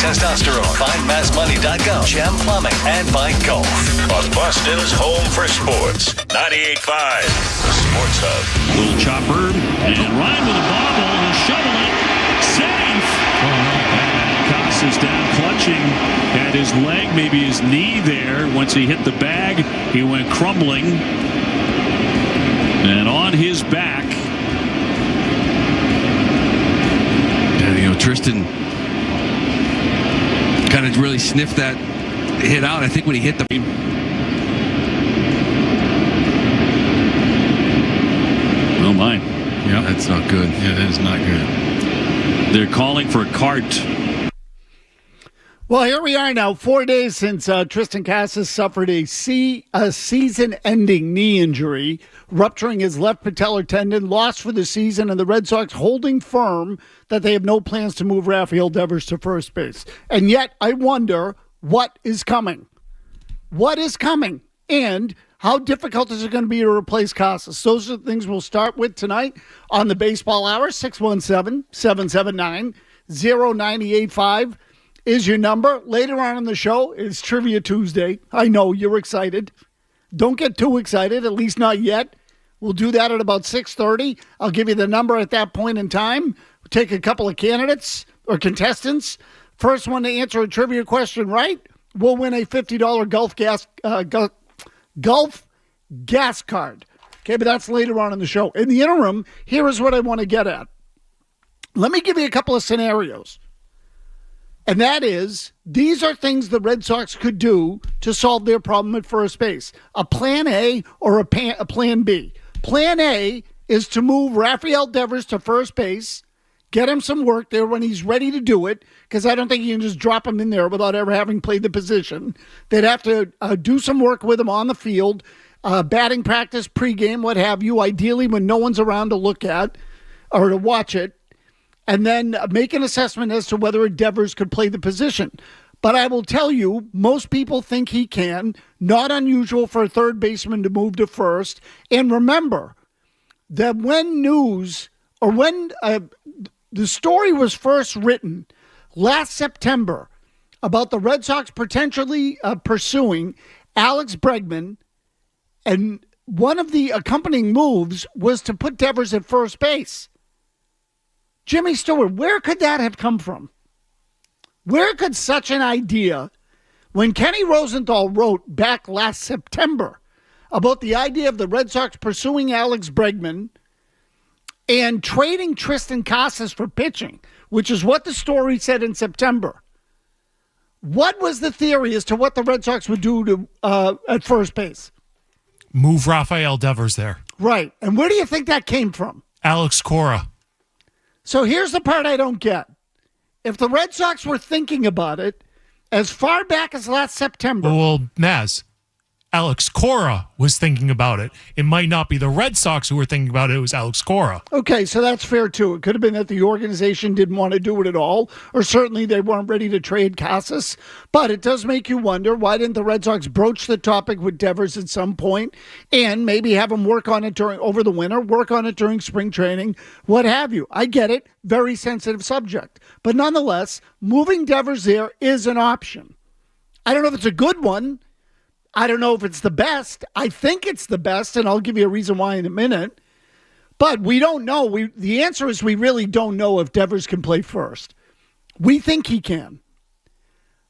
testosterone. Find massmoney.com, Gem Plumbing, and by Golf. On Boston's home for sports, 98.5, the Sports Hub. Little chopper, and Ryan with a bobble, and shovel it. Safe! Casas down clutching at his leg, maybe his knee there. Once he hit the bag, he went crumbling. And on his back. Yeah, Triston kind of really sniffed that hit out. I think when he hit the... Oh, my. Yeah, that's not good. Yeah, that is not good. They're calling for a cart. Well, here we are now, 4 days since Triston Casas suffered a season-ending knee injury, rupturing his left patellar tendon, lost for the season, and the Red Sox holding firm that they have no plans to move Rafael Devers to first base. And yet, I wonder what is coming. What is coming? And how difficult is it going to be to replace Casas? Those are the things we'll start with tonight on the Baseball Hour. 617-779-0985 is your number. Later on in the show, it's Trivia Tuesday. I know you're excited. Don't get too excited, at least not yet. We'll do that at about 6:30. I'll give you the number at that point in time. We'll take a couple of candidates or contestants. First one to answer a trivia question right will win a $50 Gulf gas card. Okay, but that's later on in the show. In the interim, here is what I want to get at. Let me give you a couple of scenarios. And that is, these are things the Red Sox could do to solve their problem at first base. A plan A or a plan B. Plan A is to move Rafael Devers to first base, get him some work there when he's ready to do it, because I don't think you can just drop him in there without ever having played the position. They'd have to do some work with him on the field, batting practice, pregame, what have you, ideally when no one's around to look at or to watch it. And then make an assessment as to whether Devers could play the position. But I will tell you, most people think he can. Not unusual for a third baseman to move to first. And remember that when the story was first written last September about the Red Sox potentially pursuing Alex Bregman, and one of the accompanying moves was to put Devers at first base. Jimmy Stewart, where could that have come from? Where could such an idea, when Kenny Rosenthal wrote back last September about the idea of the Red Sox pursuing Alex Bregman and trading Triston Casas for pitching, which is what the story said in September. What was the theory as to what the Red Sox would do to at first base? Move Rafael Devers there. Right. And where do you think that came from? Alex Cora. So here's the part I don't get. If the Red Sox were thinking about it as far back as last September. Well, Maz, Alex Cora was thinking about it. It might not be the Red Sox who were thinking about it. It was Alex Cora. Okay, so that's fair, too. It could have been that the organization didn't want to do it at all, or certainly they weren't ready to trade Casas. But it does make you wonder, why didn't the Red Sox broach the topic with Devers at some point and maybe have him work on it over the winter, work on it during spring training, what have you? I get it. Very sensitive subject. But nonetheless, moving Devers there is an option. I don't know if it's a good one. I don't know if it's the best. I think it's the best, and I'll give you a reason why in a minute. But we don't know. The answer is we really don't know if Devers can play first. We think he can.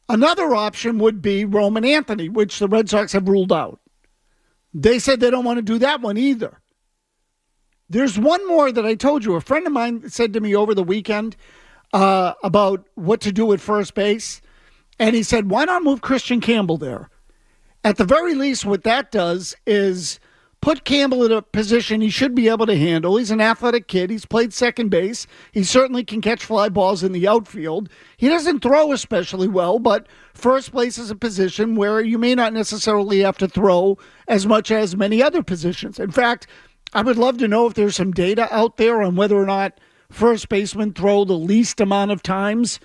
Another option would be Roman Anthony, which the Red Sox have ruled out. They said they don't want to do that one either. There's one more that I told you. A friend of mine said to me over the weekend about what to do at first base, and he said, why not move Christian Campbell there? At the very least, what that does is put Campbell in a position he should be able to handle. He's an athletic kid. He's played second base. He certainly can catch fly balls in the outfield. He doesn't throw especially well, but first base is a position where you may not necessarily have to throw as much as many other positions. In fact, I would love to know if there's some data out there on whether or not first basemen throw the least amount of times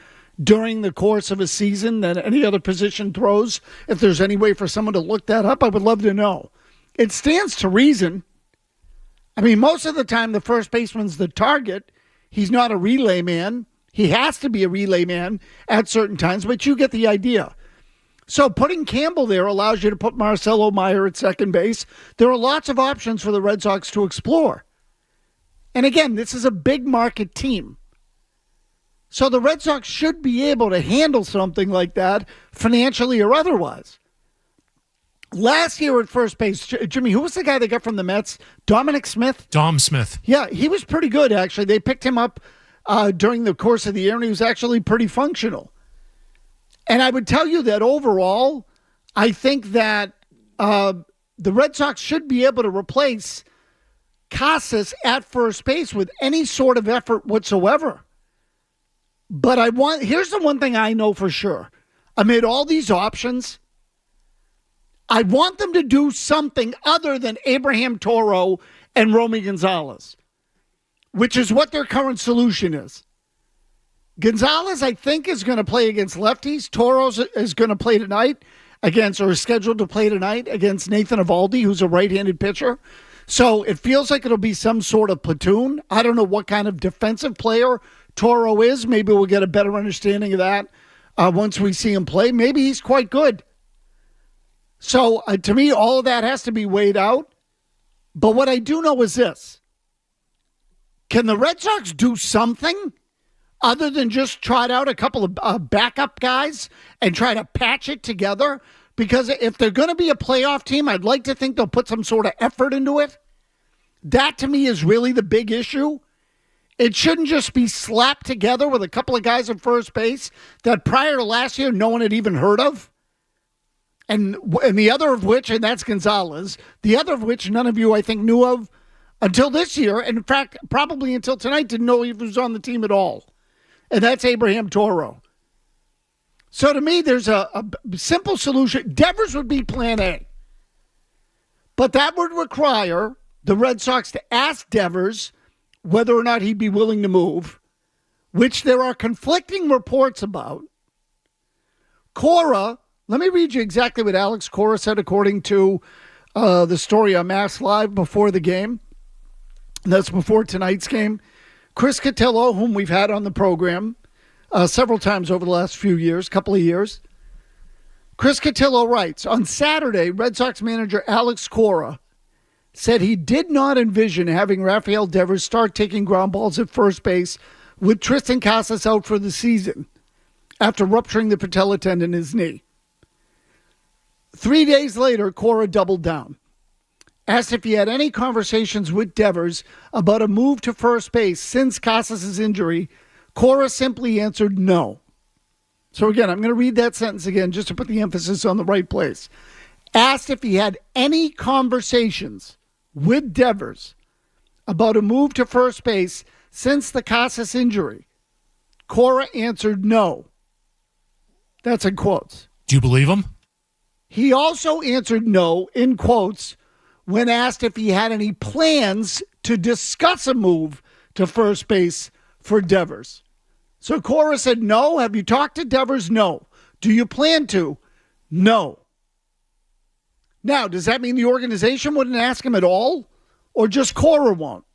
during the course of a season that any other position throws. If there's any way for someone to look that up, I would love to know. It stands to reason. I mean, most of the time the first baseman's the target. He's not a relay man. He has to be a relay man at certain times, but you get the idea. So putting Campbell there allows you to put Marcelo Meyer at second base. There are lots of options for the Red Sox to explore. And again, this is a big market team. So the Red Sox should be able to handle something like that financially or otherwise. Last year at first base, Jimmy, who was the guy they got from the Mets? Dominic Smith? Dom Smith. Yeah, he was pretty good, actually. They picked him up during the course of the year, and he was actually pretty functional. And I would tell you that overall, I think that the Red Sox should be able to replace Casas at first base with any sort of effort whatsoever. But here's the one thing I know for sure. Amid all these options, I want them to do something other than Abraham Toro and Romy Gonzalez, which is what their current solution is. Gonzalez, I think, is going to play against lefties. Toro is going to play tonight is scheduled to play tonight against Nathan Eovaldi, who's a right-handed pitcher. So it feels like it'll be some sort of platoon. I don't know what kind of defensive player Toro is. Maybe we'll get a better understanding of that once we see him play. Maybe he's quite good. So to me, all of that has to be weighed out. But what I do know is this. Can the Red Sox do something other than just trot out a couple of backup guys and try to patch it together? Because if they're going to be a playoff team, I'd like to think they'll put some sort of effort into it. That, to me, is really the big issue. It shouldn't just be slapped together with a couple of guys at first base that prior to last year no one had even heard of. And the other of which, and that's Gonzalez, the other of which none of you, I think, knew of until this year. And in fact, probably until tonight, didn't know he was on the team at all. And that's Abraham Toro. So to me, there's a simple solution. Devers would be plan A. But that would require the Red Sox to ask Devers whether or not he'd be willing to move, which there are conflicting reports about. Cora, let me read you exactly what Alex Cora said according to the story on Mass Live before the game. That's before tonight's game. Chris Cotillo, whom we've had on the program several times over the last couple of years. Chris Cotillo writes, on Saturday, Red Sox manager Alex Cora said he did not envision having Rafael Devers start taking ground balls at first base with Triston Casas out for the season after rupturing the patella tendon in his knee. 3 days later, Cora doubled down. Asked if he had any conversations with Devers about a move to first base since Casas' injury, Cora simply answered no. So again, I'm going to read that sentence again just to put the emphasis on the right place. Asked if he had any conversations with Devers about a move to first base since the Casas injury, Cora answered no. That's in quotes. Do you believe him? He also answered no, in quotes, when asked if he had any plans to discuss a move to first base for Devers. So Cora said no. Have you talked to Devers? No. Do you plan to? No. Now, does that mean the organization wouldn't ask him at all? Or just Cora won't?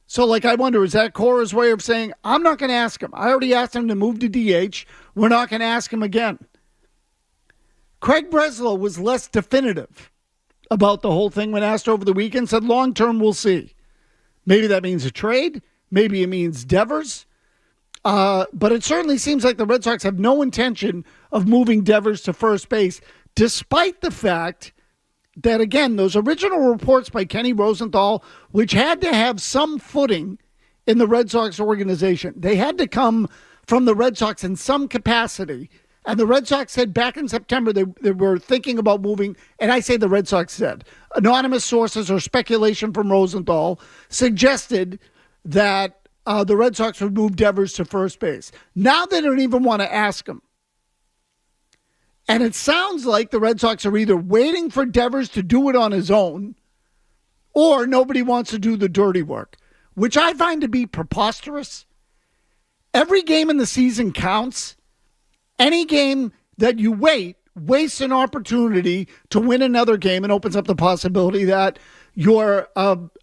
So, I wonder, is that Cora's way of saying, I'm not going to ask him. I already asked him to move to DH. We're not going to ask him again. Craig Breslow was less definitive about the whole thing when asked over the weekend, said long-term we'll see. Maybe that means a trade. Maybe it means Devers. But it certainly seems like the Red Sox have no intention of moving Devers to first base, despite the fact that, again, those original reports by Kenny Rosenthal, which had to have some footing in the Red Sox organization, they had to come from the Red Sox in some capacity. And the Red Sox said back in September they were thinking about moving, and I say the Red Sox said, anonymous sources or speculation from Rosenthal suggested that the Red Sox would move Devers to first base. Now they don't even want to ask him. And it sounds like the Red Sox are either waiting for Devers to do it on his own, or nobody wants to do the dirty work, which I find to be preposterous. Every game in the season counts. Any game that you wastes an opportunity to win another game and opens up the possibility that your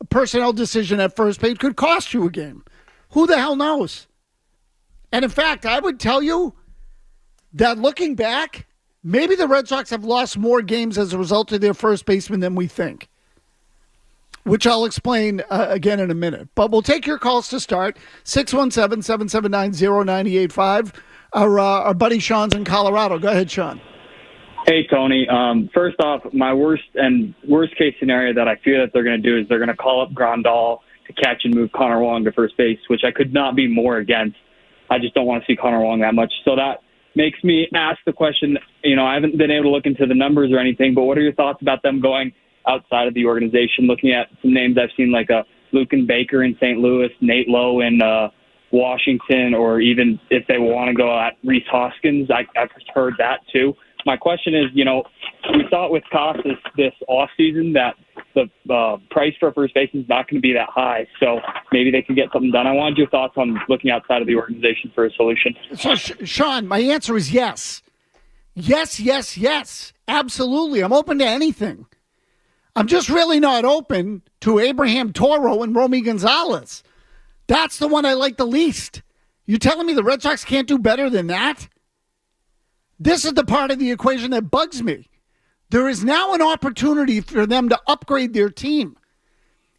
personnel decision at first base could cost you a game. Who the hell knows? And in fact, I would tell you that looking back, maybe the Red Sox have lost more games as a result of their first baseman than we think, which I'll explain again in a minute. But we'll take your calls to start. 617-779-0985. Our buddy Sean's in Colorado. Go ahead, Sean. Hey, Tony. First off, my worst case scenario that I fear that they're going to do is they're going to call up Grandal to catch and move Connor Wong to first base, which I could not be more against. I just don't want to see Connor Wong that much. So that makes me ask the question, I haven't been able to look into the numbers or anything, but what are your thoughts about them going outside of the organization, looking at some names I've seen like Lucan Baker in St. Louis, Nate Lowe in Washington, or even if they want to go at Rhys Hoskins? I've heard that too. My question is, we saw it with Casas this offseason that the price for a first baseman is not going to be that high, so maybe they can get something done. I wanted your thoughts on looking outside of the organization for a solution. So, Sean, my answer is yes. Yes, yes, yes. Absolutely. I'm open to anything. I'm just really not open to Abraham Toro and Romy Gonzalez. That's the one I like the least. You telling me the Red Sox can't do better than that? This is the part of the equation that bugs me. There is now an opportunity for them to upgrade their team.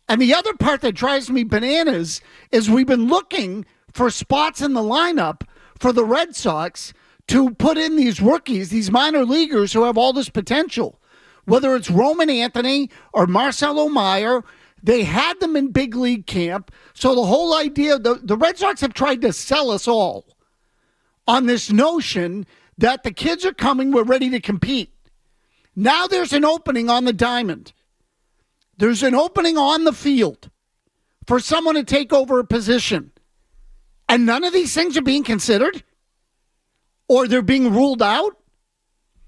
And the other part that drives me bananas is we've been looking for spots in the lineup for the Red Sox to put in these rookies, these minor leaguers who have all this potential. Whether it's Roman Anthony or Marcelo Meyer, they had them in big league camp. So the whole idea, the Red Sox have tried to sell us all on this notion that the kids are coming, we're ready to compete. Now there's an opening on the diamond. There's an opening on the field for someone to take over a position. And none of these things are being considered, or they're being ruled out.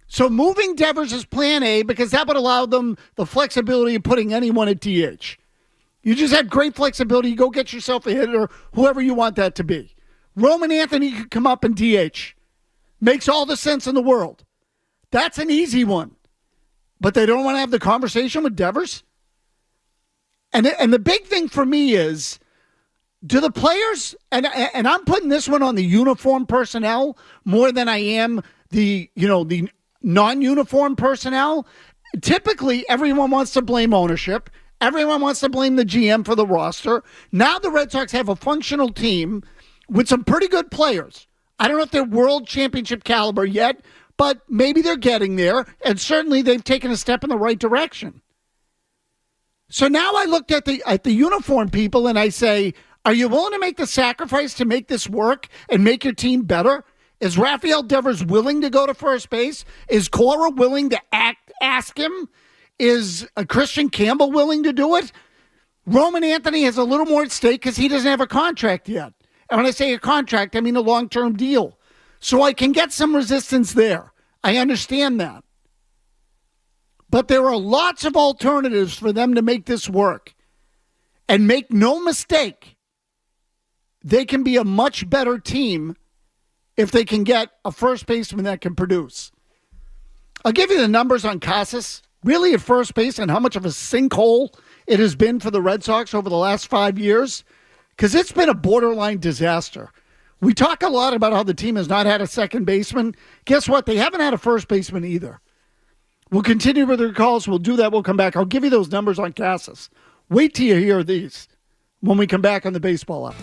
So moving Devers is plan A because that would allow them the flexibility of putting anyone at DH. You just have great flexibility. You go get yourself a hitter, whoever you want that to be. Roman Anthony could come up in DH. Makes all the sense in the world. That's an easy one. But they don't want to have the conversation with Devers? And the big thing for me is, do the players, and I'm putting this one on the uniform personnel more than I am the non-uniform personnel. Typically, everyone wants to blame ownership. Everyone wants to blame the GM for the roster. Now the Red Sox have a functional team with some pretty good players. I don't know if they're world championship caliber yet, but maybe they're getting there, and certainly they've taken a step in the right direction. So now I looked at the uniform people and I say, are you willing to make the sacrifice to make this work and make your team better? Is Rafael Devers willing to go to first base? Is Cora willing to ask him? Is Christian Campbell willing to do it? Roman Anthony has a little more at stake because he doesn't have a contract yet. And when I say a contract, I mean a long-term deal. So I can get some resistance there. I understand that. But there are lots of alternatives for them to make this work. And make no mistake, they can be a much better team if they can get a first baseman that can produce. I'll give you the numbers on Casas, really at first base, and how much of a sinkhole it has been for the Red Sox over the last 5 years. Because it's been a borderline disaster. We talk a lot about how the team has not had a second baseman. Guess what? They haven't had a first baseman either. We'll continue with your calls. We'll do that. We'll come back. I'll give you those numbers on Casas. Wait till you hear these when we come back on the Baseball Hour.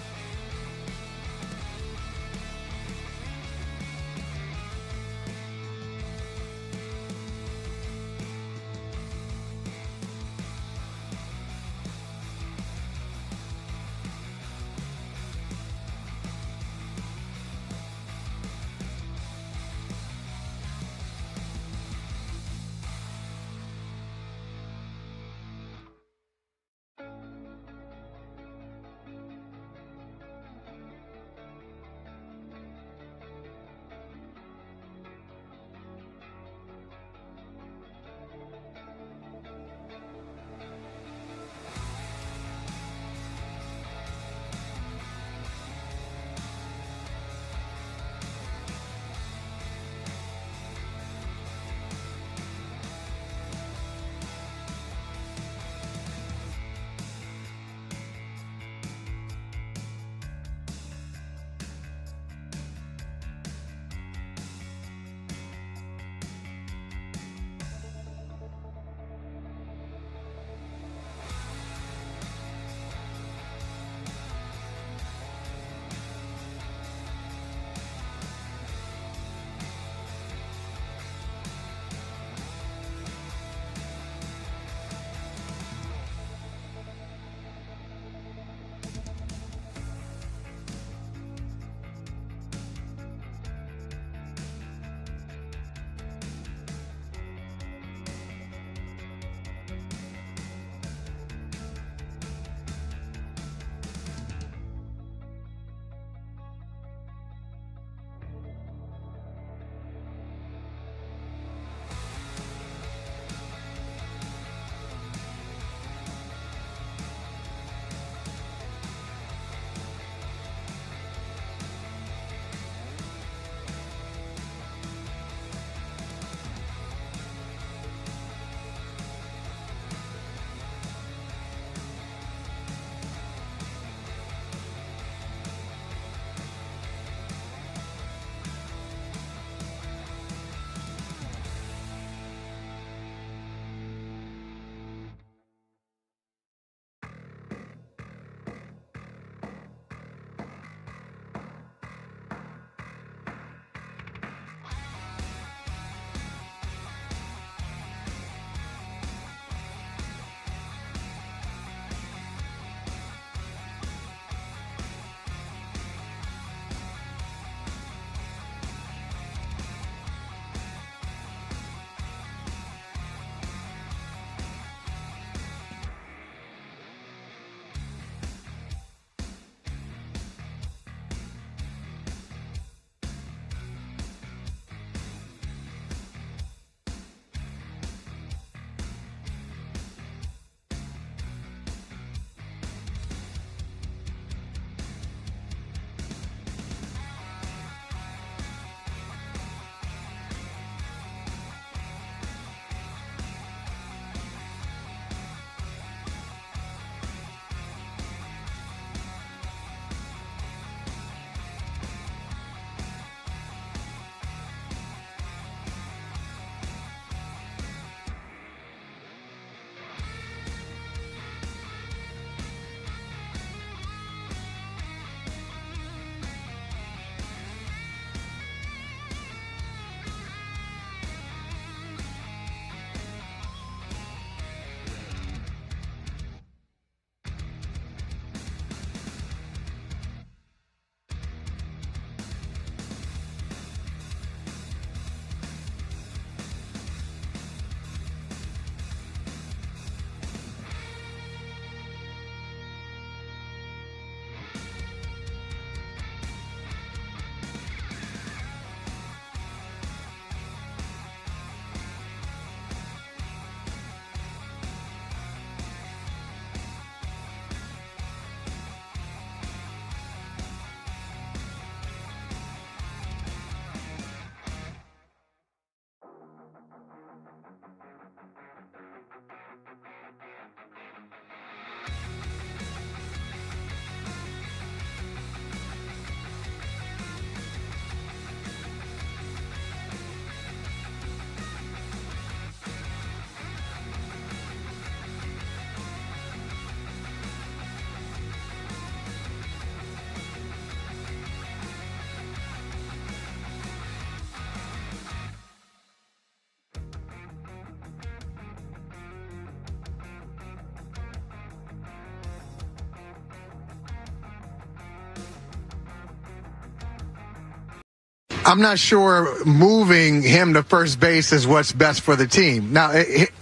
I'm not sure moving him to first base is what's best for the team. Now,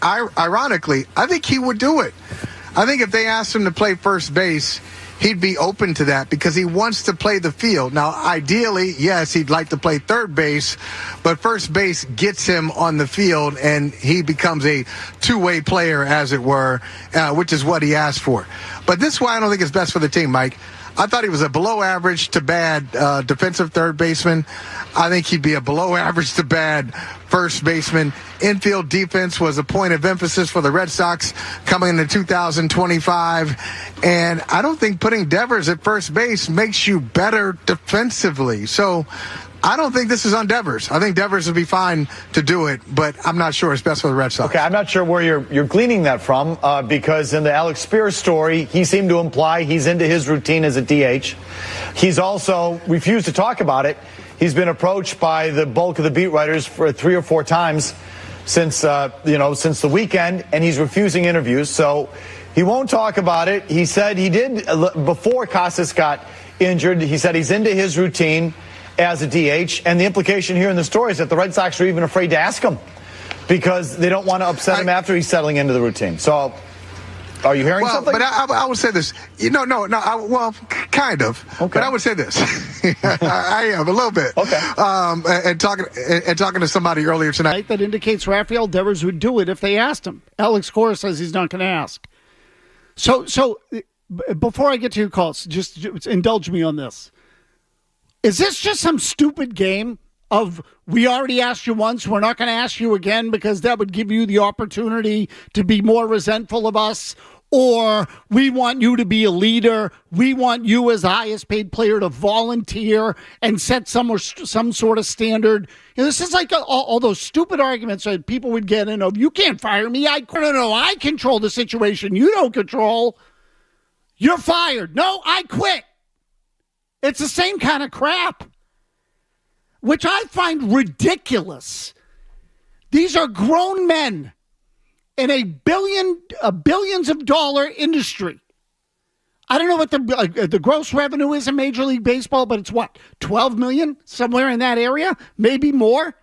ironically, I think he would do it. I think if they asked him to play first base, he'd be open to that because he wants to play the field. Now, ideally, yes, he'd like to play third base, but first base gets him on the field, and he becomes a two-way player, as it were, which is what he asked for. But this is why I don't think it's best for the team, Mike. I thought he was a below average to bad defensive third baseman. I think he'd be a below average to bad first baseman. Infield defense was a point of emphasis for the Red Sox coming into 2025. And I don't think putting Devers at first base makes you better defensively. So I don't think this is on Devers. I think Devers would be fine to do it, but I'm not sure it's best for the Red Sox. Okay, I'm not sure where you're gleaning that from because in the Alex Spears story, he seemed to imply he's into his routine as a DH. He's also refused to talk about it. He's been approached by the bulk of the beat writers for 3 or 4 times since the weekend, and he's refusing interviews. So he won't talk about it. He said he did before Casas got injured. He said he's into his routine as a DH, and the implication here in the story is that the Red Sox are even afraid to ask him because they don't want to upset him after he's settling into the routine. So, are you hearing something? But I would say this. Kind of. Okay. But I would say this. I am a little bit. Okay. And talking to somebody earlier tonight that indicates Rafael Devers would do it if they asked him. Alex Cora says he's not going to ask. So before I get to your calls, just indulge me on this. Is this just some stupid game of we already asked you once, we're not going to ask you again because that would give you the opportunity to be more resentful of us? Or we want you to be a leader. We want you as the highest paid player to volunteer and set some sort of standard. This is like all those stupid arguments that people would get in of, you can't fire me. I control the situation. You don't control. You're fired. No, I quit. It's the same kind of crap, which I find ridiculous. These are grown men in a billions of dollar industry. I don't know what the gross revenue is in Major League Baseball, but it's what, 12 million, somewhere in that area, maybe more.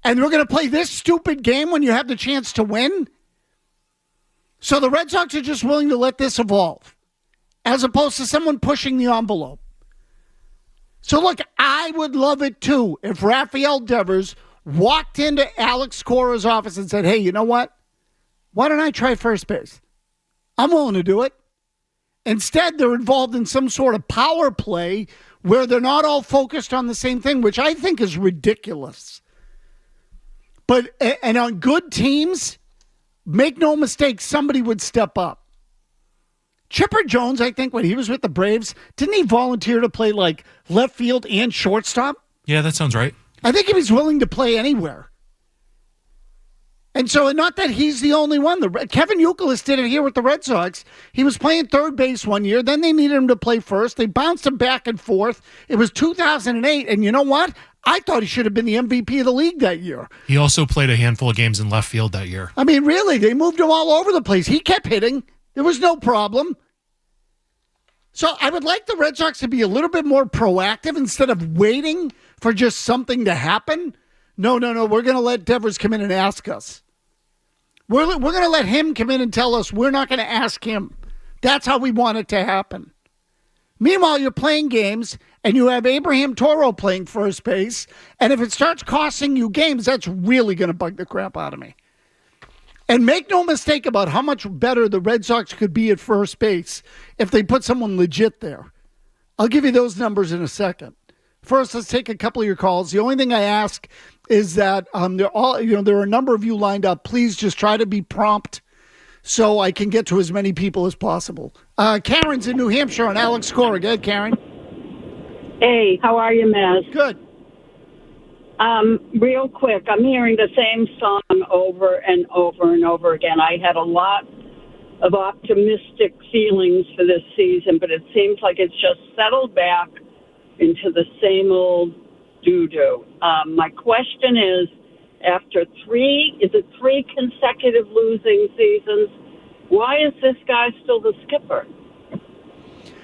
And we're going to play this stupid game when you have the chance to win. So the Red Sox are just willing to let this evolve, as opposed to someone pushing the envelope. So look, I would love it too if Rafael Devers walked into Alex Cora's office and said, hey, you know what? Why don't I try first base? I'm willing to do it. Instead, they're involved in some sort of power play where they're not all focused on the same thing, which I think is ridiculous. And on good teams, make no mistake, somebody would step up. Chipper Jones, I think, when he was with the Braves, didn't he volunteer to play like left field and shortstop? Yeah, that sounds right. I think he was willing to play anywhere. And so, not that he's the only one. Kevin Youkilis did it here with the Red Sox. He was playing third base one year. Then they needed him to play first. They bounced him back and forth. It was 2008. And you know what? I thought he should have been the MVP of the league that year. He also played a handful of games in left field that year. I mean, really, they moved him all over the place. He kept hitting. There was no problem. So I would like the Red Sox to be a little bit more proactive instead of waiting for just something to happen. No. We're going to let Devers come in and ask us. We're going to let him come in and tell us we're not going to ask him. That's how we want it to happen. Meanwhile, you're playing games and you have Abraham Toro playing first base. And if it starts costing you games, that's really going to bug the crap out of me. And make no mistake about how much better the Red Sox could be at first base if they put someone legit there. I'll give you those numbers in a second. First, let's take a couple of your calls. The only thing I ask is that there are a number of you lined up. Please just try to be prompt so I can get to as many people as possible. Karen's in New Hampshire on Alex Cora. Go ahead, Karen. Hey, how are you, Maz? Good. Real quick, I'm hearing the same song over and over and over again. I had a lot of optimistic feelings for this season, but it seems like it's just settled back into the same old doo-doo. My question is, after three consecutive losing seasons, why is this guy still the skipper?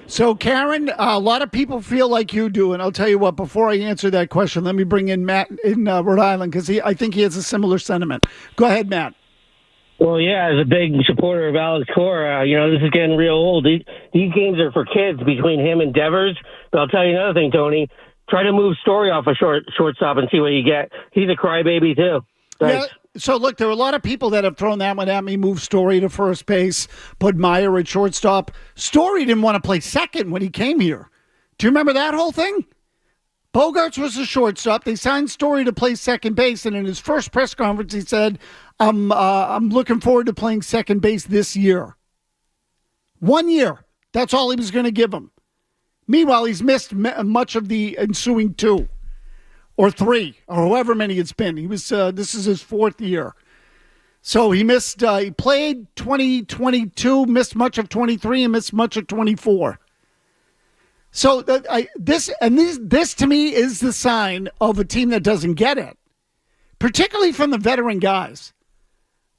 So, Karen, a lot of people feel like you do, and I'll tell you what, before I answer that question, let me bring in Matt in Rhode Island, because I think he has a similar sentiment. Go ahead, Matt. Well, yeah, as a big supporter of Alex Cora, this is getting real old. These games are for kids between him and Devers. But I'll tell you another thing, Tony. Try to move Story off a shortstop and see what you get. He's a crybaby, too. Thanks. Yeah. So, look, there are a lot of people that have thrown that one at me, move Story to first base, put Meyer at shortstop. Story didn't want to play second when he came here. Do you remember that whole thing? Bogarts was the shortstop. They signed Story to play second base, and in his first press conference, he said, I'm looking forward to playing second base this year. 1 year. That's all he was going to give him. Meanwhile, he's missed much of the ensuing 2 or 3 or however many it's been. He was this is his 4th year. So he missed. He played 2022, missed much of 23, and missed much of 24. So this to me is the sign of a team that doesn't get it, particularly from the veteran guys.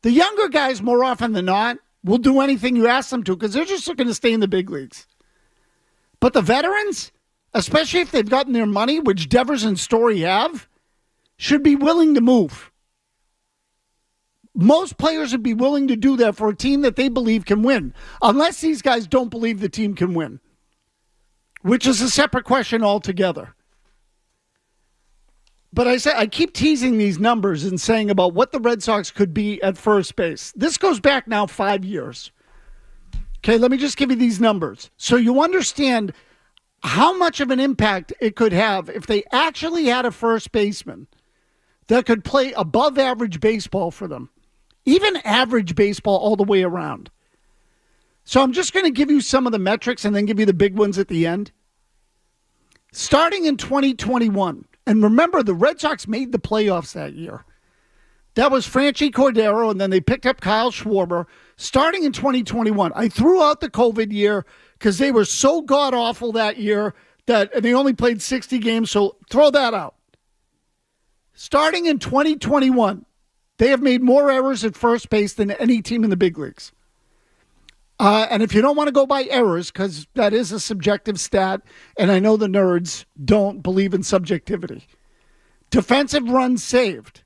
The younger guys, more often than not, will do anything you ask them to because they're just looking to stay in the big leagues. But the veterans, especially if they've gotten their money, which Devers and Story have, should be willing to move. Most players would be willing to do that for a team that they believe can win, unless these guys don't believe the team can win, which is a separate question altogether. But I keep teasing these numbers and saying about what the Red Sox could be at first base. This goes back now 5 years. Okay, let me just give you these numbers so you understand how much of an impact it could have if they actually had a first baseman that could play above average baseball for them, even average baseball all the way around. So I'm just going to give you some of the metrics and then give you the big ones at the end. Starting in 2021, and remember, the Red Sox made the playoffs that year. That was Franchi Cordero, and then they picked up Kyle Schwarber. Starting in 2021, I threw out the COVID year because they were so god-awful that year that they only played 60 games, so throw that out. Starting in 2021, they have made more errors at first base than any team in the big leagues. And if you don't want to go by errors, because that is a subjective stat, and I know the nerds don't believe in subjectivity. Defensive runs saved,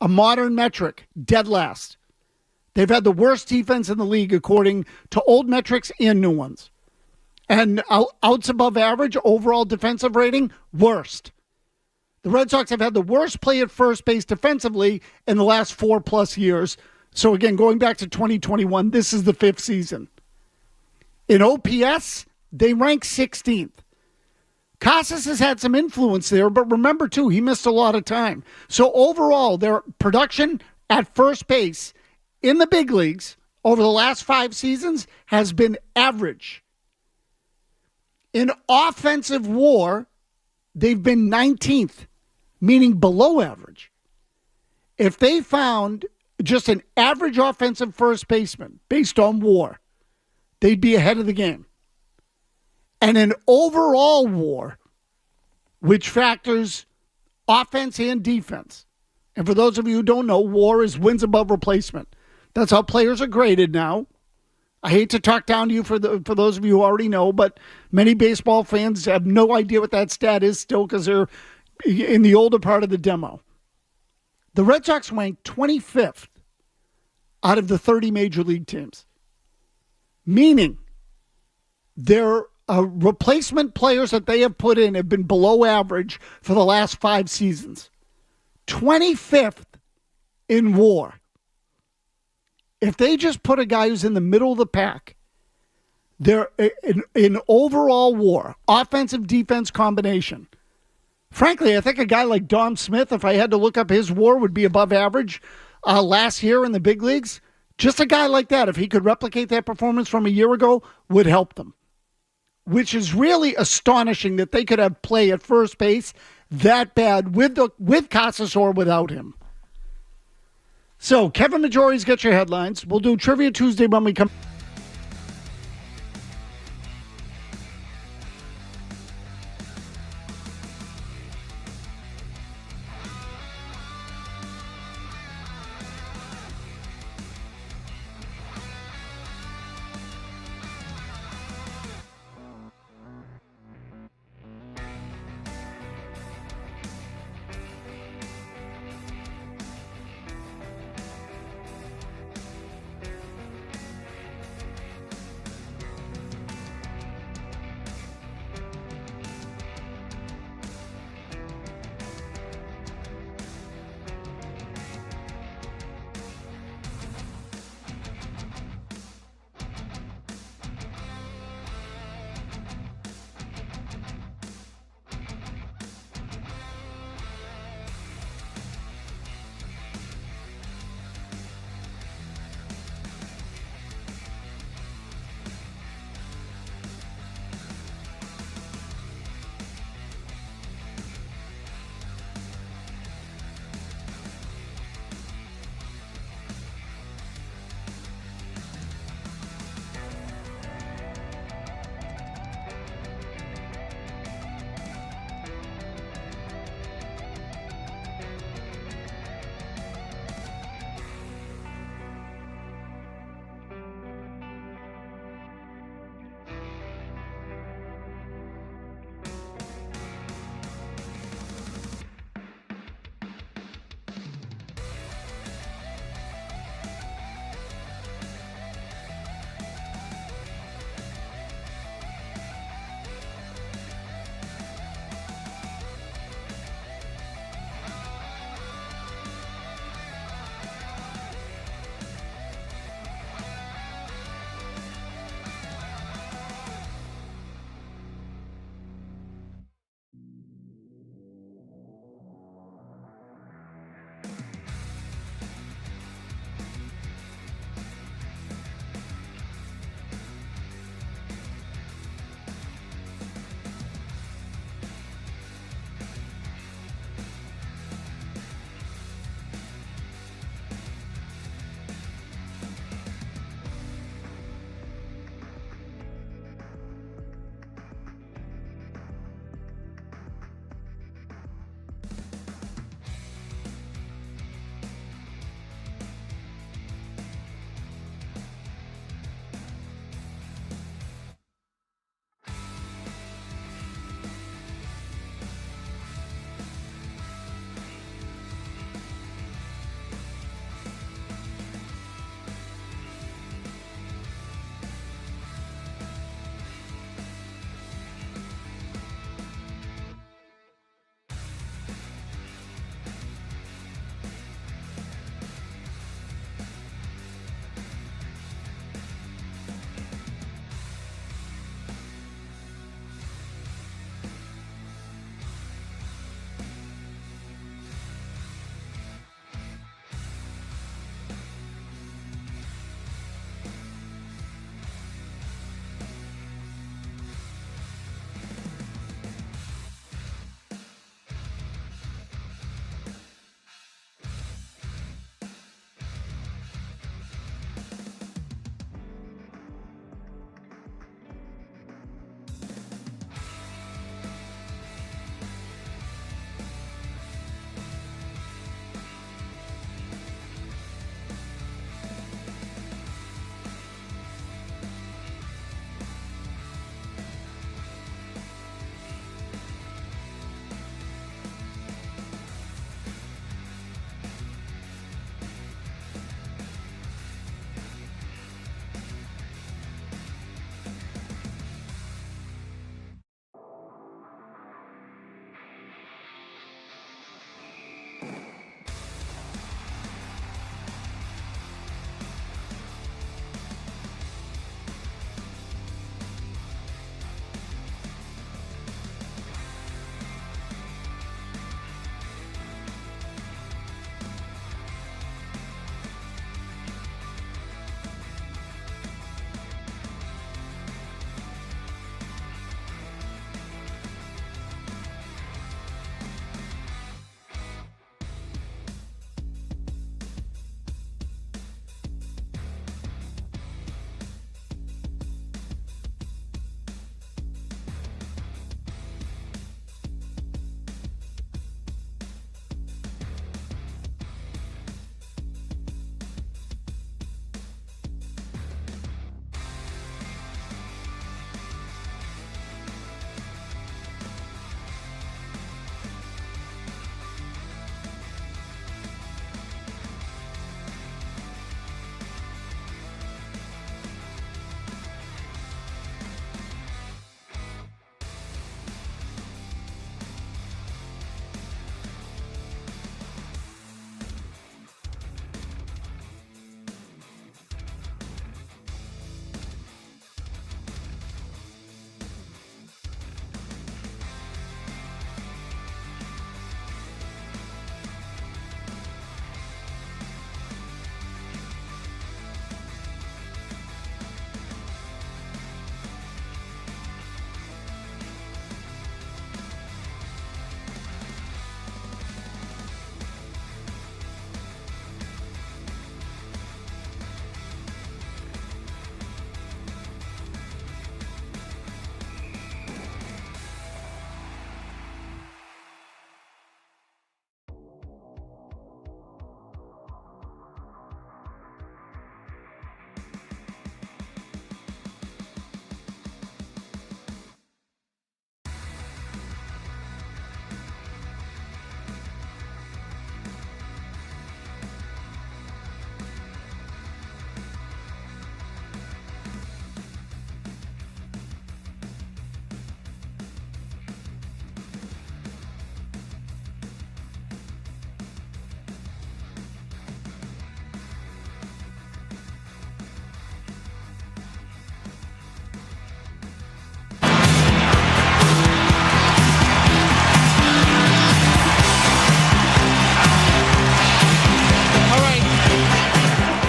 a modern metric, dead last. They've had the worst defense in the league according to old metrics and new ones. And outs above average, overall defensive rating, worst. The Red Sox have had the worst play at first base defensively in the last 4+ years. So again, going back to 2021, this is the 5th season. In OPS, they rank 16th. Casas has had some influence there, but remember too, he missed a lot of time. So overall, their production at first base in the big leagues over the last 5 seasons has been average. In offensive WAR, they've been 19th, meaning below average. If they found just an average offensive first baseman based on WAR, they'd be ahead of the game. And in overall WAR, which factors offense and defense, and for those of you who don't know, WAR is wins above replacement. That's how players are graded now. I hate to talk down to you for those of you who already know, but many baseball fans have no idea what that stat is still because they're in the older part of the demo. The Red Sox ranked 25th out of the 30 major league teams, meaning their replacement players that they have put in have been below average for the last 5 seasons. 25th in WAR. If they just put a guy who's in the middle of the pack, they're in overall WAR, offensive defense combination. Frankly, I think a guy like Dom Smith, if I had to look up his WAR, would be above average last year in the big leagues. Just a guy like that, if he could replicate that performance from a year ago, would help them. Which is really astonishing that they could have play at first base that bad with Casas or without him. So, Kevin Majori's got your headlines. We'll do Trivia Tuesday when we come.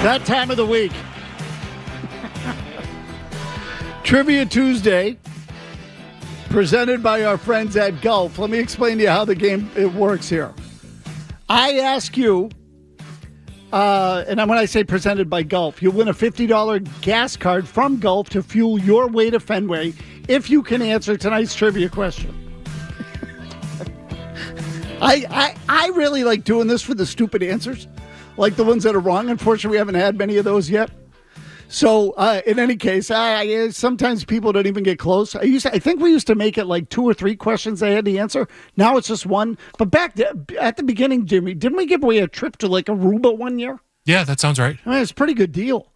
That time of the week. Trivia Tuesday, presented by our friends at Gulf. Let me explain to you how the game it works here. I ask you, and when I say presented by Gulf, you'll win a $50 gas card from Gulf to fuel your way to Fenway if you can answer tonight's trivia question. I really like doing this for the stupid answers, like the ones that are wrong. Unfortunately, we haven't had many of those yet. So, in any case, sometimes people don't even get close. I think we used to make it like 2 or 3 questions they had to answer. Now it's just one. But at the beginning, Jimmy, didn't we give away a trip to like Aruba one year? Yeah, that sounds right. I mean, it's a pretty good deal.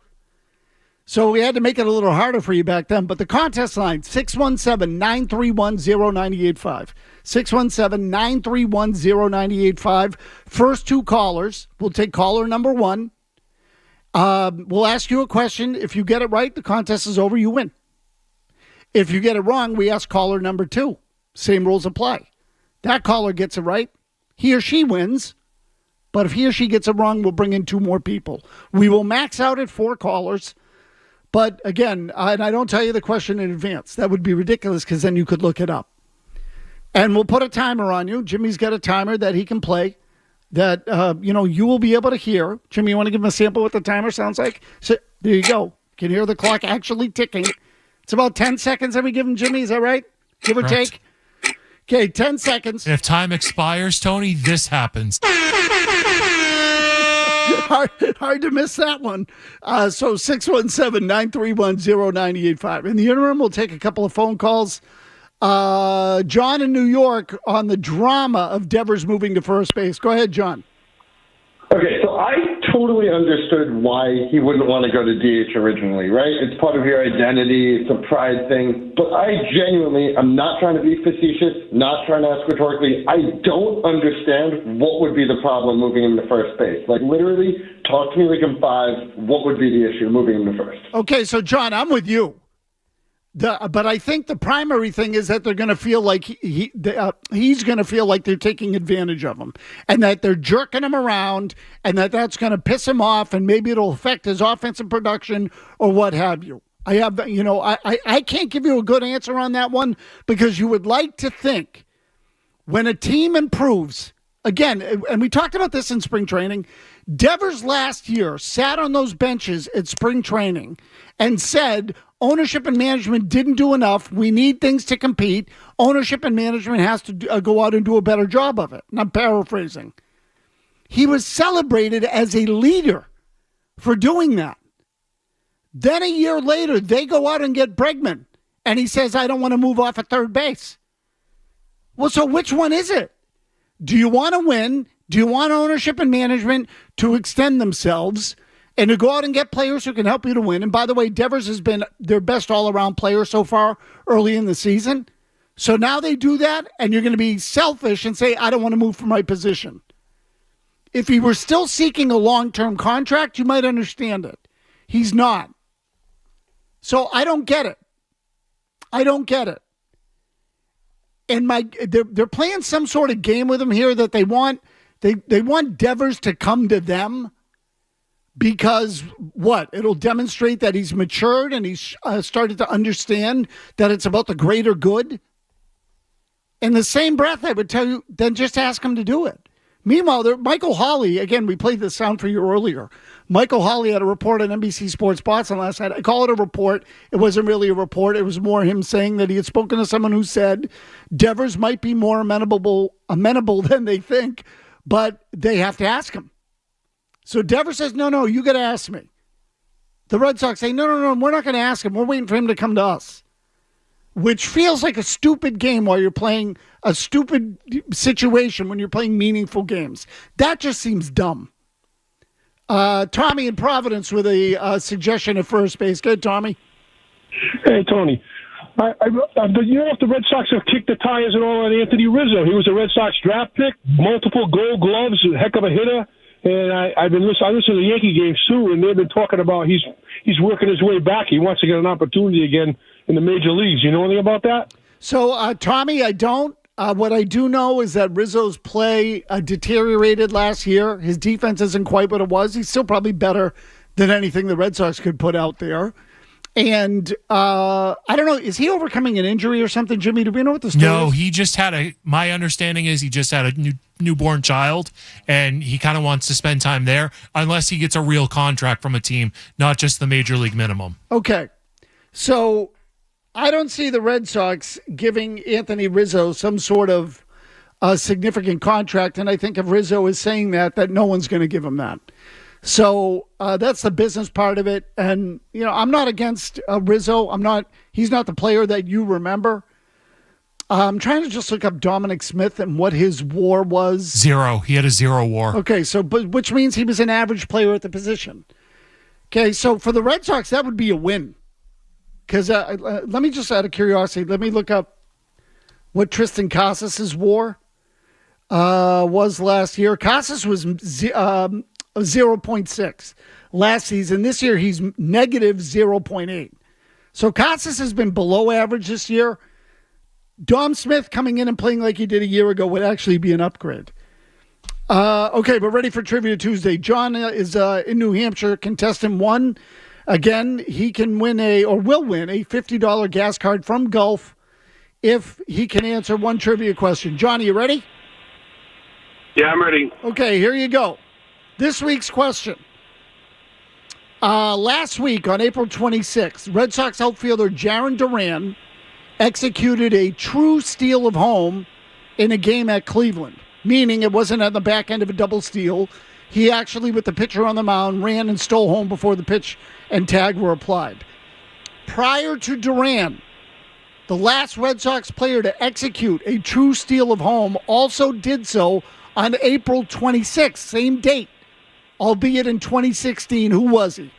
So we had to make it a little harder for you back then. But the contest line, 617-931-0985. 617-931-0985. First 2 callers. We'll take caller number 1. We'll ask you a question. If you get it right, the contest is over. You win. If you get it wrong, we ask caller number 2. Same rules apply. That caller gets it right. He or she wins. But if he or she gets it wrong, we'll bring in 2 more people. We will max out at 4 callers. But again, and I don't tell you the question in advance. That would be ridiculous because then you could look it up. And we'll put a timer on you. Jimmy's got a timer that he can play that, you will be able to hear. Jimmy, you want to give him a sample what the timer sounds like? So, there you go. You can hear the clock actually ticking. It's about 10 seconds that we give him, Jimmy. Is that right? Give or take? Okay, 10 seconds. And if time expires, Tony, this happens. Hard to miss that one. So 617-931-0985. In the interim, we'll take a couple of phone calls. John in New York on the drama of Devers moving to first base. Go ahead, John. Okay, so I totally understood why he wouldn't want to go to DH originally, right? It's part of your identity. It's a pride thing. But I genuinely, I'm not trying to be facetious, not trying to ask rhetorically. I don't understand what would be the problem moving him to first base. Like, literally, talk to me like I'm 5. What would be the issue moving him to first? Okay, so, John, I'm with you. But I think the primary thing is that they're going to feel like he's going to feel like they're taking advantage of him and that they're jerking him around and that's going to piss him off and maybe it'll affect his offensive production or what have you. I can't give you a good answer on that one because you would like to think when a team improves, again, and we talked about this in spring training, Devers last year sat on those benches at spring training and said, ownership and management didn't do enough. We need things to compete. Ownership and management has to go out and do a better job of it. And I'm paraphrasing. He was celebrated as a leader for doing that. Then a year later, they go out and get Bregman. And he says, I don't want to move off at third base. Well, so which one is it? Do you want to win? Do you want ownership and management to extend themselves and to go out and get players who can help you to win? And by the way, Devers has been their best all-around player so far early in the season. So now they do that, and you're going to be selfish and say, I don't want to move from my position. If he were still seeking a long-term contract, you might understand it. He's not. So I don't get it. I don't get it. And they're playing some sort of game with him here that they want Devers to come to them because what? It'll demonstrate that he's matured and he's started to understand that it's about the greater good. In the same breath, I would tell you, then just ask him to do it. Meanwhile, Michael Hawley, again, we played this sound for you earlier. Michael Hawley had a report on NBC Sports Boston last night. I call it a report. It wasn't really a report. It was more him saying that he had spoken to someone who said Devers might be more amenable than they think, but they have to ask him. So Devers says, no, you got to ask me. The Red Sox say, no, we're not going to ask him. We're waiting for him to come to us. Which feels like a stupid game while you're playing a stupid situation when you're playing meaningful games. That just seems dumb. Tommy in Providence with a suggestion at first base. Good, Tommy. Hey, Tony. If the Red Sox have kicked the tires and all on Anthony Rizzo. He was a Red Sox draft pick, multiple Gold Gloves, a heck of a hitter. And I listen to the Yankee games too, and they've been talking about he's working his way back. He wants to get an opportunity again in the major leagues. You know anything about that? So, Tommy, I don't. What I do know is that Rizzo's play deteriorated last year. His defense isn't quite what it was. He's still probably better than anything the Red Sox could put out there. And I don't know, is he overcoming an injury or something, Jimmy? Do we know what the story is? No, he just had my understanding is he just had a newborn child, and he kind of wants to spend time there unless he gets a real contract from a team, not just the major league minimum. Okay. So I don't see the Red Sox giving Anthony Rizzo some sort of significant contract, and I think if Rizzo is saying that no one's going to give him that. So that's the business part of it. And, I'm not against Rizzo. He's not the player that you remember. I'm trying to just look up Dominic Smith and what his WAR was. 0. He had a 0 WAR. Okay, which means he was an average player at the position. Okay, so for the Red Sox, that would be a win. Because let me just, out of curiosity, let me look up what Triston Casas' WAR was last year. Casas was 0.6 last season. This year, he's negative 0.8. So Casas has been below average this year. Dom Smith coming in and playing like he did a year ago would actually be an upgrade. Okay, we're ready for Trivia Tuesday. John is in New Hampshire, contestant 1. Again, he can will win a $50 gas card from Gulf if he can answer one trivia question. John, are you ready? Yeah, I'm ready. Okay, here you go. This week's question. Last week on April 26th, Red Sox outfielder Jarren Duran executed a true steal of home in a game at Cleveland, meaning it wasn't at the back end of a double steal. He actually, with the pitcher on the mound, ran and stole home before the pitch and tag were applied. Prior to Duran, the last Red Sox player to execute a true steal of home also did so on April 26th, same date, albeit in 2016. Who was he?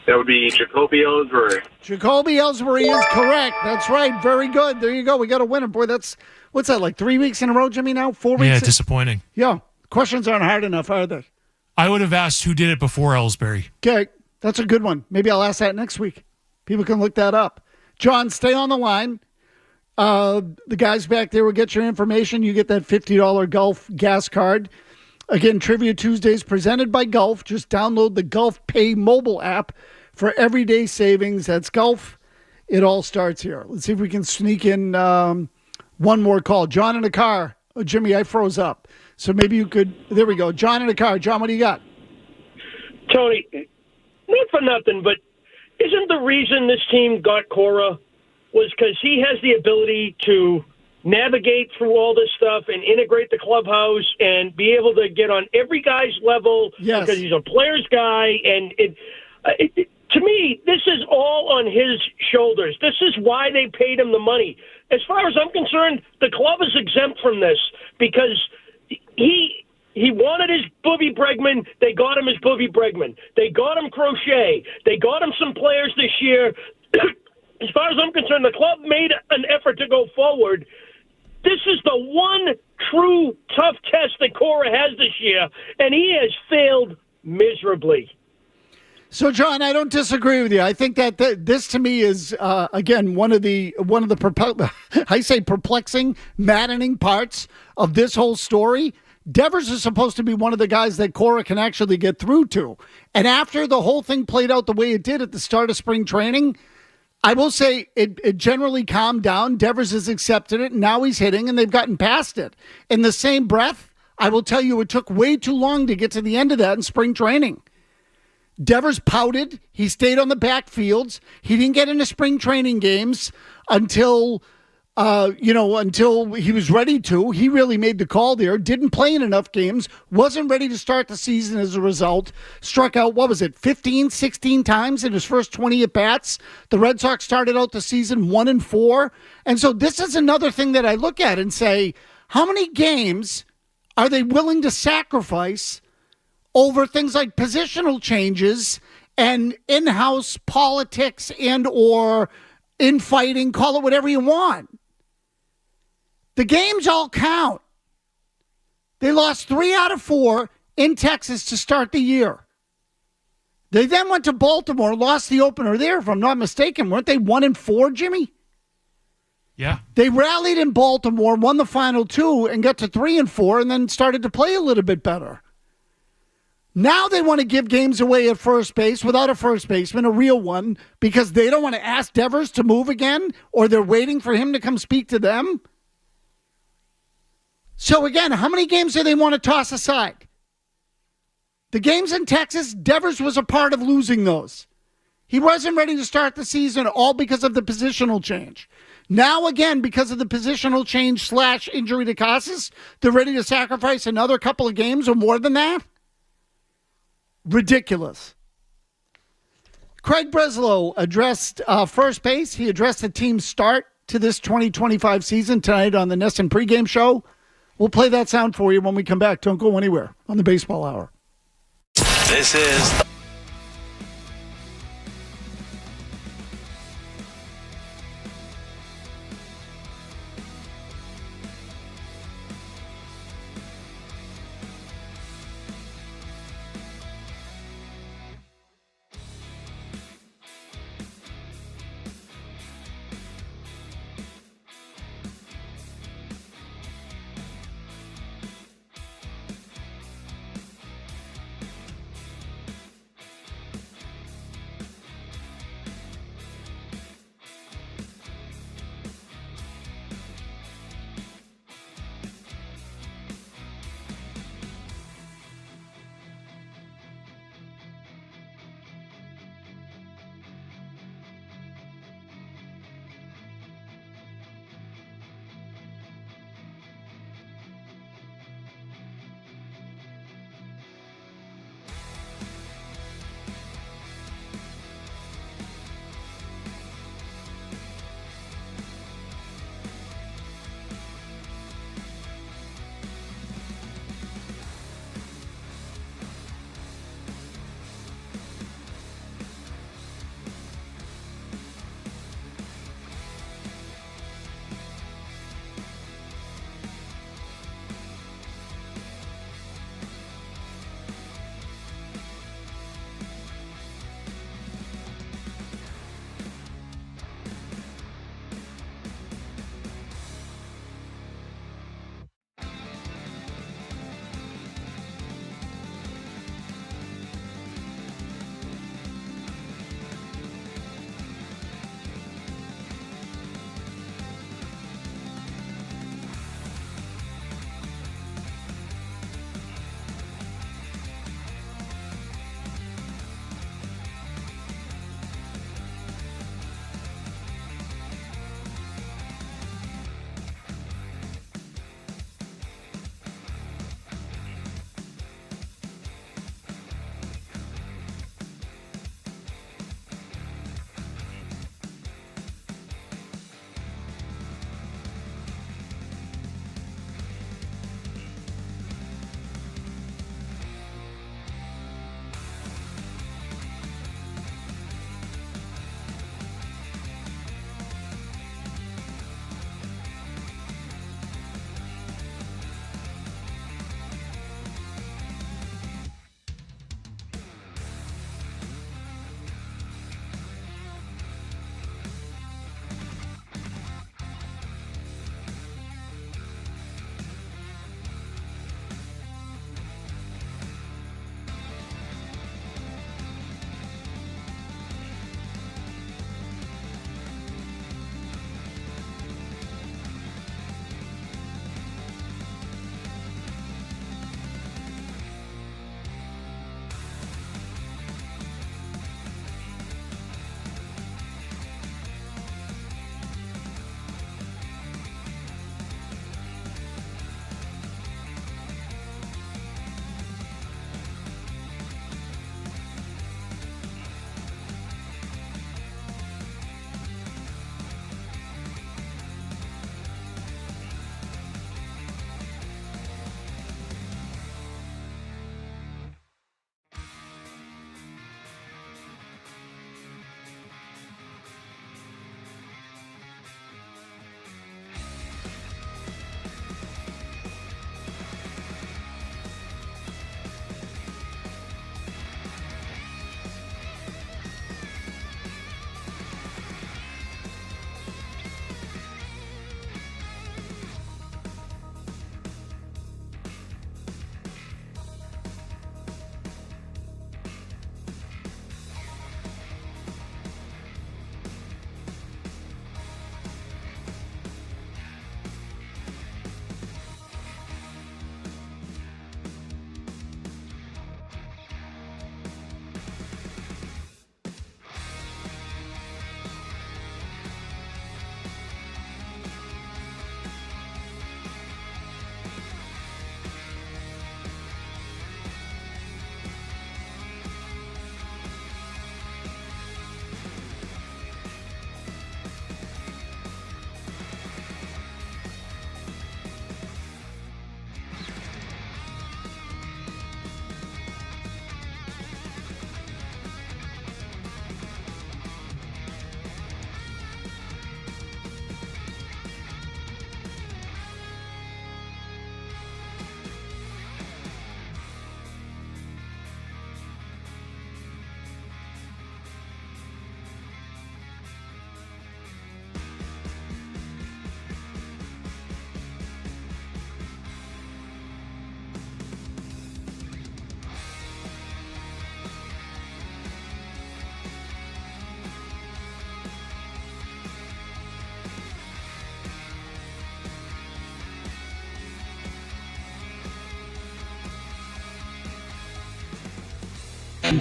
That would be Jacoby Ellsbury. Jacoby Ellsbury is correct. That's right. Very good. There you go. We got a winner. Boy, what's that, like 3 weeks in a row, Jimmy, now? 4 weeks? Yeah, disappointing. Yeah. Questions aren't hard enough, are they? I would have asked who did it before Ellsbury. Okay. That's a good one. Maybe I'll ask that next week. People can look that up. John, stay on the line. The guys back there will get your information. You get that $50 Gulf gas card. Again, Trivia Tuesdays presented by Gulf. Just download the Gulf Pay mobile app for everyday savings. That's Gulf. It all starts here. Let's see if we can sneak in one more call. John in the car. Oh, Jimmy, I froze up. So maybe you could. There we go. John in the car. John, what do you got? Tony, not for nothing, but isn't the reason this team got Cora was because he has the ability to navigate through all this stuff and integrate the clubhouse and be able to get on every guy's level because he's a player's guy. And to me, this is all on his shoulders. This is why they paid him the money. As far as I'm concerned, the club is exempt from this because he wanted his Booby Bregman. They got him his Booby Bregman. They got him Crochet. They got him some players this year. As far as I'm concerned, the club made an effort to go forward. This is the one true tough test that Cora has this year, and he has failed miserably. So, John, I don't disagree with you. I think that this, to me, is again one of the perplexing, maddening parts of this whole story. Devers is supposed to be one of the guys that Cora can actually get through to, and after the whole thing played out the way it did at the start of spring training, I will say it generally calmed down. Devers has accepted it, and now he's hitting, and they've gotten past it. In the same breath, I will tell you it took way too long to get to the end of that in spring training. Devers pouted. He stayed on the backfields. He didn't get into spring training games until he was ready to. He really made the call there. Didn't play in enough games. Wasn't ready to start the season as a result. Struck out, 15, 16 times in his first 20 at-bats. The Red Sox started out the season 1-4. And so this is another thing that I look at and say, how many games are they willing to sacrifice over things like positional changes and in-house politics and or infighting, call it whatever you want. The games all count. They lost 3 out of 4 in Texas to start the year. They then went to Baltimore, lost the opener there, if I'm not mistaken. Weren't they 1-4, Jimmy? Yeah. They rallied in Baltimore, won the final 2, and got to 3-4, and then started to play a little bit better. Now they want to give games away at first base without a first baseman, a real one, because they don't want to ask Devers to move again, or they're waiting for him to come speak to them. So again, how many games do they want to toss aside? The games in Texas, Devers was a part of losing those. He wasn't ready to start the season, all because of the positional change. Now, again, because of the positional change / injury to Casas, they're ready to sacrifice another couple of games or more than that? Ridiculous. Craig Breslow addressed first base. He addressed the team's start to this 2025 season tonight on the Nesson pregame show. We'll play that sound for you when we come back. Don't go anywhere on the Baseball Hour. This is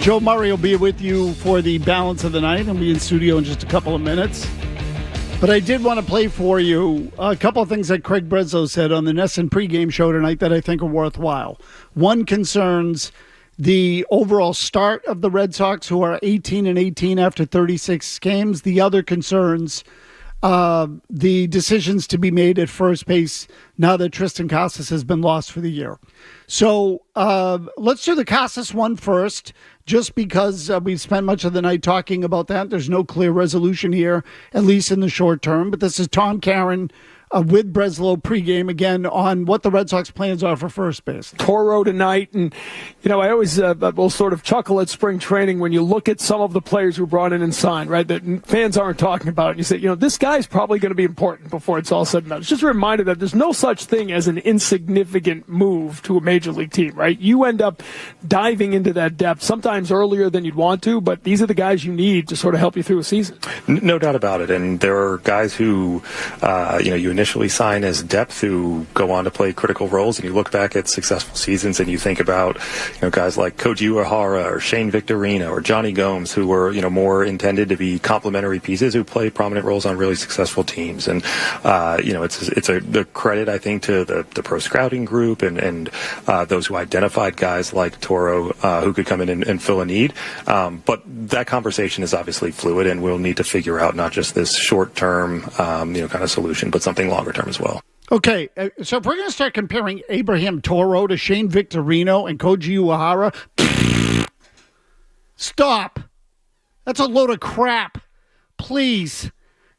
Joe Murray will be with you for the balance of the night. I'll be in studio in just a couple of minutes. But I did want to play for you a couple of things that Craig Breslow said on the Nesson pregame show tonight that I think are worthwhile. One concerns the overall start of the Red Sox, who are 18-18 after 36 games. The other concerns the decisions to be made at first base now that Triston Casas has been lost for the year. So let's do the Casas one first, just because we've spent much of the night talking about that. There's no clear resolution here, at least in the short term. But this is Tom Caron with Breslow pregame again on what the Red Sox plans are for first base. Toro tonight, and I always will sort of chuckle at spring training when you look at some of the players who brought in and signed, right, that fans aren't talking about, and you say, this guy's probably going to be important before it's all said and done. It's just a reminder that there's no such thing as an insignificant move to a major league team, right? You end up diving into that depth sometimes earlier than you'd want to, but these are the guys you need to sort of help you through a season. No doubt about it, and there are guys who, you initially sign as depth who go on to play critical roles, and you look back at successful seasons and you think about guys like Koji Uehara or Shane Victorino or Johnny Gomes, who were more intended to be complementary pieces who play prominent roles on really successful teams. And it's a credit, I think, to the pro scouting group and those who identified guys like Toro who could come in and fill a need. But that conversation is obviously fluid, and we'll need to figure out not just this short term kind of solution, but something longer term as well. Okay, so if we're going to start comparing Abraham Toro to Shane Victorino and Koji Uehara, stop. That's a load of crap. Please.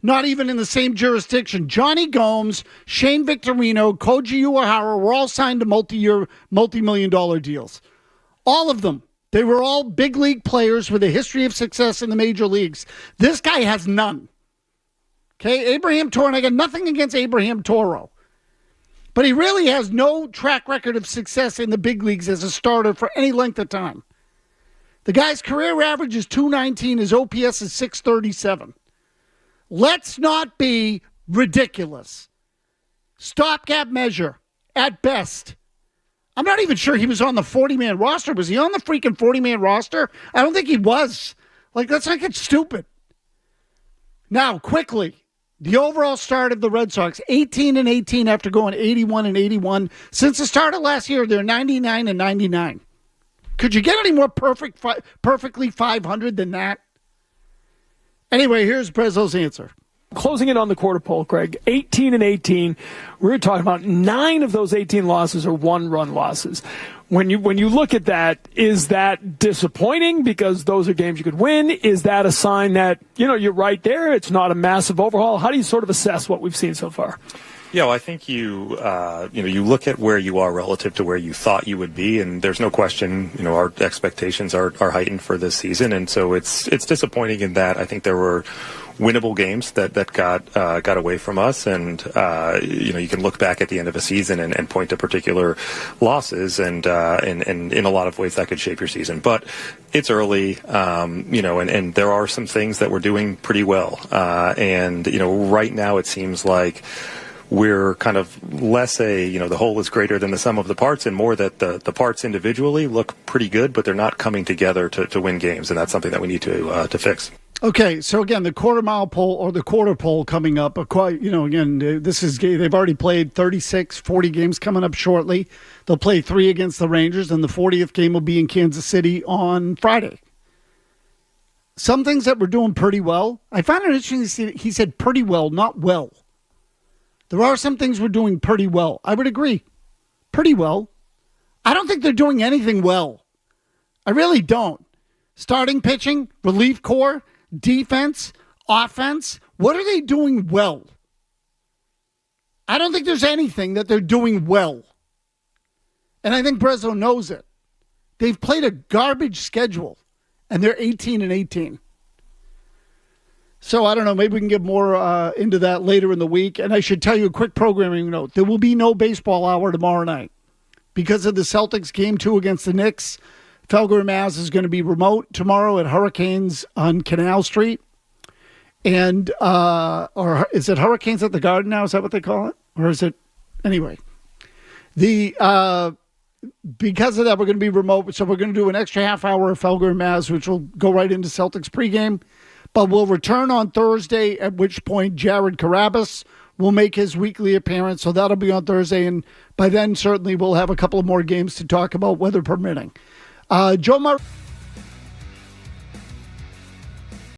Not even in the same jurisdiction. Johnny Gomes, Shane Victorino, Koji Uehara were all signed to multi-year, multi-million-dollar deals. All of them. They were all big league players with a history of success in the major leagues. This guy has none. Okay, Abraham Toro, and I got nothing against Abraham Toro, but he really has no track record of success in the big leagues as a starter for any length of time. The guy's career average is .219, his OPS is .637. Let's not be ridiculous. Stopgap measure, at best. I'm not even sure he was on the 40-man roster. Was he on the freaking 40-man roster? I don't think he was. Let's not get stupid. Now, quickly. The overall start of the Red Sox, 18-18 after going 81-81. Since the start of last year, they're 99-99. Could you get any more perfectly 500 than that? Anyway, here's Breslow's answer. Closing in on the quarter pole, Craig, 18-18. We're talking about 9 of those 18 losses are one-run losses. When you look at that, is that disappointing because those are games you could win? Is that a sign that, you're right there, it's not a massive overhaul? How do you sort of assess what we've seen so far? Yeah, well, I think you look at where you are relative to where you thought you would be, and there's no question, our expectations are heightened for this season, and so it's disappointing in that I think there were winnable games that got away from us, and you can look back at the end of a season and point to particular losses, and in a lot of ways that could shape your season. But it's early, and there are some things that we're doing pretty well, and right now it seems like we're kind of less the whole is greater than the sum of the parts, and more that the parts individually look pretty good, but they're not coming together to win games, and that's something that we need to fix. Okay, so again, the quarter-mile poll or the quarter poll coming up. They've already played 36, 40 games coming up shortly. They'll play 3 against the Rangers, and the 40th game will be in Kansas City on Friday. Some things that we're doing pretty well. I found it interesting he said pretty well, not well. There are some things we're doing pretty well. I would agree. Pretty well. I don't think they're doing anything well. I really don't. Starting pitching, relief corps, defense, offense, what are they doing well? I don't think there's anything that they're doing well. And I think Breslow knows it. They've played a garbage schedule, and they're 18-18. So I don't know, maybe we can get more into that later in the week. And I should tell you a quick programming note. There will be no baseball hour tomorrow night. Because of the Celtics Game 2 against the Knicks, Felger Maz is going to be remote tomorrow at Hurricanes on Canal Street. And, or is it Hurricanes at the Garden now? Is that what they call it? Or is it, anyway. because of that, we're going to be remote. So we're going to do an extra half hour of Felger and Maz, which will go right into Celtics pregame. But we'll return on Thursday, at which point Jared Carabas will make his weekly appearance. So that'll be on Thursday. And by then, certainly we'll have a couple of more games to talk about, weather permitting. Joe